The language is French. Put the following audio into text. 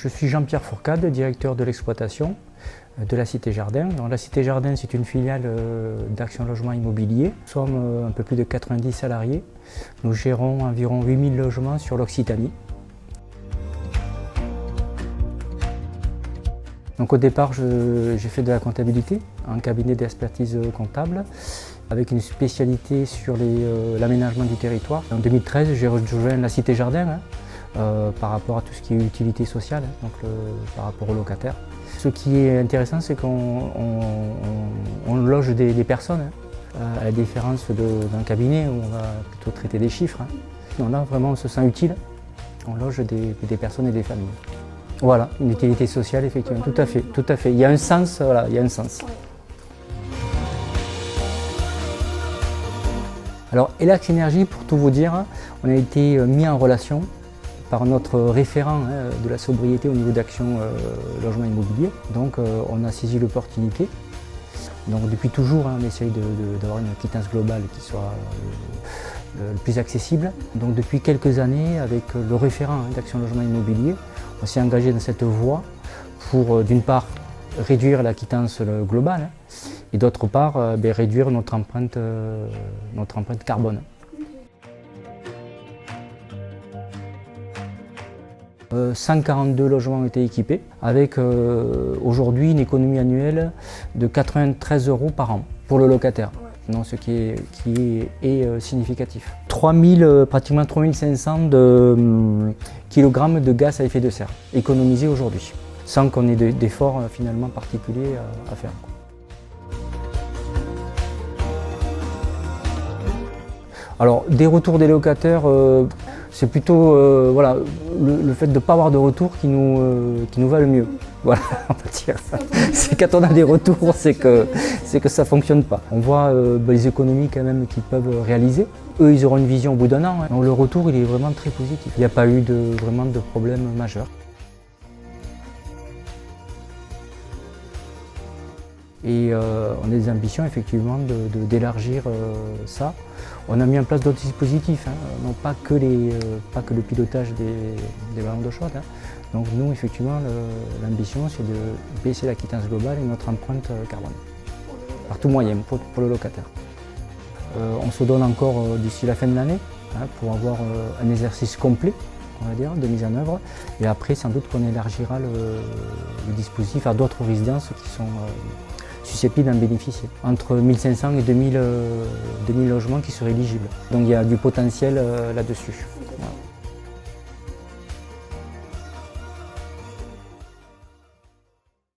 Je suis Jean-Pierre Fourcade, directeur de l'exploitation de la Cité Jardin. Donc, la Cité Jardin, c'est une filiale d'Action Logement Immobilier. Nous sommes un peu plus de 90 salariés. Nous gérons environ 8000 logements sur l'Occitanie. Donc, au départ, j'ai fait de la comptabilité, un cabinet d'expertise comptable, avec une spécialité sur l'aménagement du territoire. En 2013, j'ai rejoint la Cité Jardin par rapport à tout ce qui est utilité sociale, donc par rapport aux locataires. Ce qui est intéressant, c'est qu'on loge des personnes, à la différence d'un cabinet où on va plutôt traiter des chiffres. Là, vraiment, on se sent utile. On loge des personnes et des familles. Voilà, une utilité sociale, effectivement, tout à fait, tout à fait. Il y a un sens, voilà, il y a un sens. Alors, Elax Énergie, pour tout vous dire, on a été mis en relation par notre référent de la sobriété au niveau d'Action Logement Immobilier. Donc, on a saisi l'opportunité. Donc, depuis toujours, on essaye d'avoir une quittance globale qui soit le plus accessible. Donc, depuis quelques années, avec le référent d'Action Logement Immobilier, on s'est engagé dans cette voie pour, d'une part, réduire la quittance globale et d'autre part, réduire notre empreinte carbone. 142 logements ont été équipés avec aujourd'hui une économie annuelle de 93 € par an pour le locataire. Non, ce qui est significatif. Pratiquement 3500 kg de gaz à effet de serre économisés aujourd'hui, sans qu'on ait d'efforts finalement particuliers à faire. Alors, des retours des locataires, c'est plutôt voilà, le fait de ne pas avoir de retour qui nous va le mieux. Voilà, on va dire ça. C'est quand on a des retours, c'est que ça ne fonctionne pas. On voit les économies quand même qu'ils peuvent réaliser. Eux, ils auront une vision au bout d'un an. Donc le retour, il est vraiment très positif. Il n'y a pas eu vraiment de problème majeur. Et on a des ambitions effectivement d'élargir ça. On a mis en place d'autres dispositifs, non pas que le pilotage des ballons d'eau chaude. Donc nous, effectivement, l'ambition, c'est de baisser la quittance globale et notre empreinte carbone, par tout moyen, pour le locataire. On se donne encore d'ici la fin de l'année pour avoir un exercice complet, on va dire, de mise en œuvre. Et après, sans doute qu'on élargira le dispositif à d'autres résidences qui sont susceptibles d'en bénéficier. Entre 1500 et 2000 logements qui seraient éligibles. Donc il y a du potentiel là-dessus.